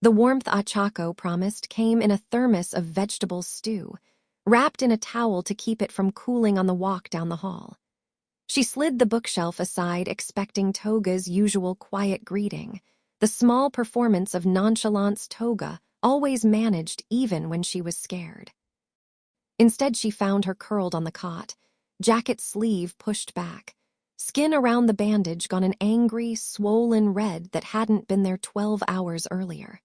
The warmth Ochako promised came in a thermos of vegetable stew, wrapped in a towel to keep it from cooling on the walk down the hall. She slid the bookshelf aside, expecting Toga's usual quiet greeting, the small performance of nonchalance Toga always managed even when she was scared. Instead, she found her curled on the cot, jacket sleeve pushed back, skin around the bandage gone an angry, swollen red that hadn't been there 12 hours earlier.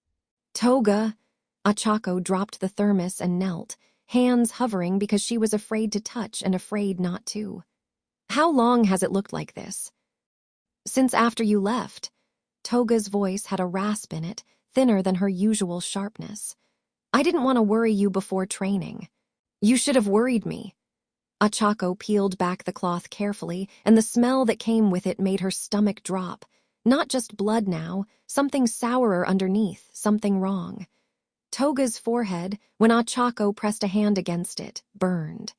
Toga! Ochako dropped the thermos and knelt, hands hovering because she was afraid to touch and afraid not to. How long has it looked like this? Since after you left. Toga's voice had a rasp in it, thinner than her usual sharpness. I didn't want to worry you before training. You should have worried me. Ochako peeled back the cloth carefully, and the smell that came with it made her stomach drop. Not just blood now, something sourer underneath, something wrong. Toga's forehead, when Ochako pressed a hand against it, burned.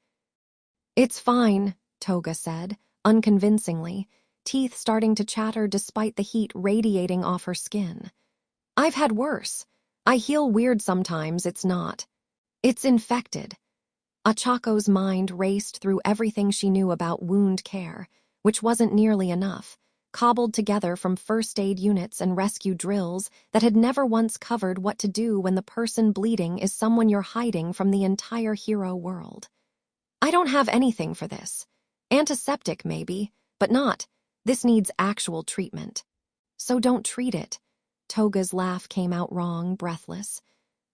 It's fine, Toga said, unconvincingly, teeth starting to chatter despite the heat radiating off her skin. I've had worse. I heal weird sometimes, it's not. It's infected. Ochako's mind raced through everything she knew about wound care, which wasn't nearly enough, cobbled together from first aid units and rescue drills that had never once covered what to do when the person bleeding is someone you're hiding from the entire hero world. I don't have anything for this. Antiseptic, maybe, but not. This needs actual treatment. So don't treat it. Toga's laugh came out wrong, breathless.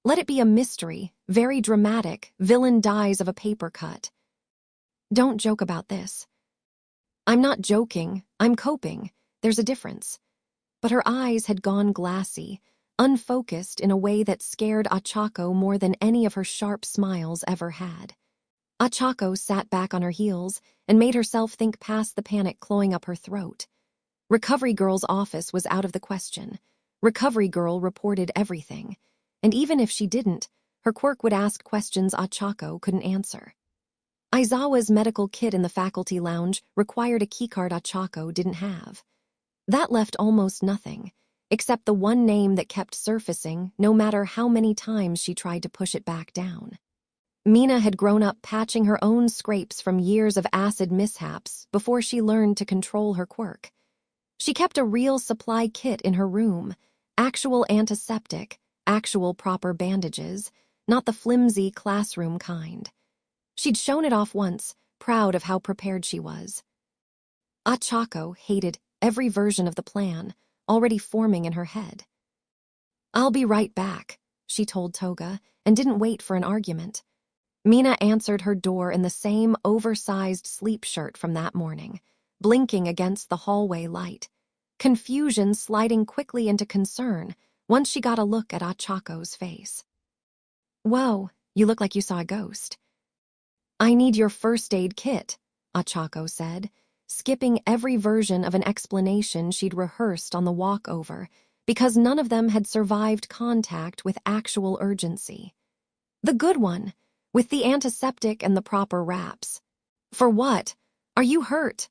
Let it be a mystery, very dramatic, villain dies of a paper cut. Don't joke about this. I'm not joking, I'm coping. There's a difference. But her eyes had gone glassy, unfocused in a way that scared Ochako more than any of her sharp smiles ever had. Ochako sat back on her heels and made herself think past the panic clawing up her throat. Recovery Girl's office was out of the question. Recovery Girl reported everything, and even if she didn't, her quirk would ask questions Ochako couldn't answer. Aizawa's medical kit in the faculty lounge required a keycard Ochako didn't have. That left almost nothing, except the one name that kept surfacing no matter how many times she tried to push it back down. Mina had grown up patching her own scrapes from years of acid mishaps before she learned to control her quirk. She kept a real supply kit in her room, actual antiseptic, actual proper bandages, not the flimsy classroom kind. She'd shown it off once, proud of how prepared she was. Ochako hated every version of the plan, already forming in her head. I'll be right back, she told Toga, and didn't wait for an argument. Mina answered her door in the same oversized sleep shirt from that morning, blinking against the hallway light, confusion sliding quickly into concern once she got a look at Ochako's face. Whoa, you look like you saw a ghost. I need your first aid kit, Ochako said, skipping every version of an explanation she'd rehearsed on the walk over, because none of them had survived contact with actual urgency. The good one, with the antiseptic and the proper wraps. For what? Are you hurt?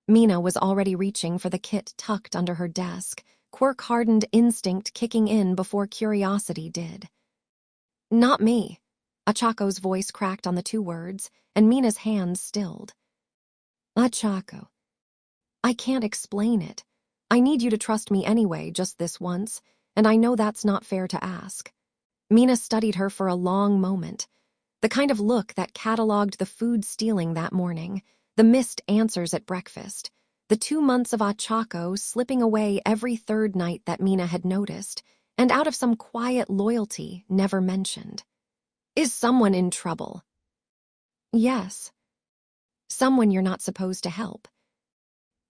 Mina was already reaching for the kit tucked under her desk, quirk-hardened instinct kicking in before curiosity did. Not me. Ochako's voice cracked on the two words, and Mina's hands stilled. Ochako. I can't explain it. I need you to trust me anyway, just this once, and I know that's not fair to ask. Mina studied her for a long moment, the kind of look that cataloged the food stealing that morning, the missed answers at breakfast, the 2 months of Ochako slipping away every third night that Mina had noticed, and out of some quiet loyalty never mentioned. Is someone in trouble? Yes. Someone you're not supposed to help.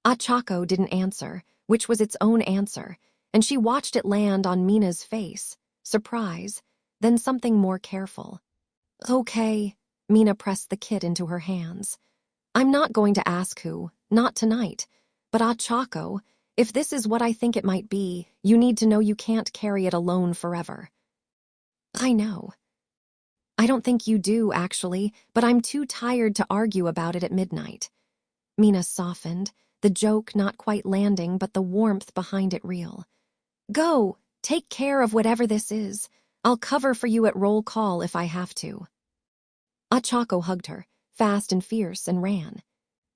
Ochako didn't answer, which was its own answer, and she watched it land on Mina's face, surprise, then something more careful. Okay, Mina pressed the kit into her hands. I'm not going to ask who, not tonight, but Ochako, if this is what I think it might be, you need to know you can't carry it alone forever. I know. I don't think you do, actually, but I'm too tired to argue about it at midnight. Mina softened, the joke not quite landing but the warmth behind it real. Go, Take care of whatever this is. I'll cover for you at roll call if I have to. Ochako hugged her, fast and fierce, and ran.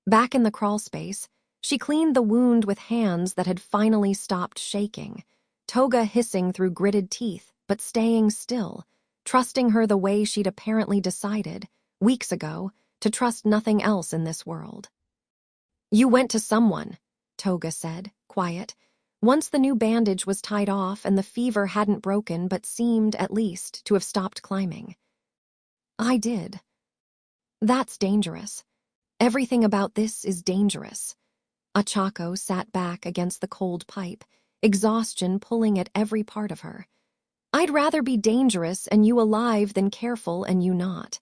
Back in the crawl space, she cleaned the wound with hands that had finally stopped shaking, Toga hissing through gritted teeth, but staying still, trusting her the way she'd apparently decided, weeks ago, to trust nothing else in this world. You went to someone, Toga said, quiet, once the new bandage was tied off and the fever hadn't broken but seemed, at least, to have stopped climbing. I did. That's dangerous. Everything about this is dangerous. Ochako sat back against the cold pipe, exhaustion pulling at every part of her. I'd rather be dangerous and you alive than careful and you not.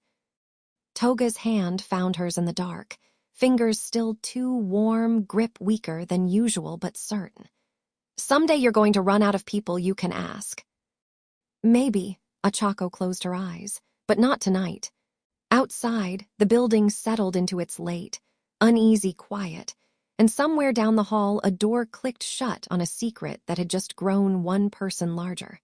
Toga's hand found hers in the dark, fingers still too warm, grip weaker than usual but certain. Someday you're going to run out of people you can ask. Maybe, Ochako closed her eyes, but not tonight. Outside, the building settled into its late, uneasy quiet, and somewhere down the hall a door clicked shut on a secret that had just grown one person larger.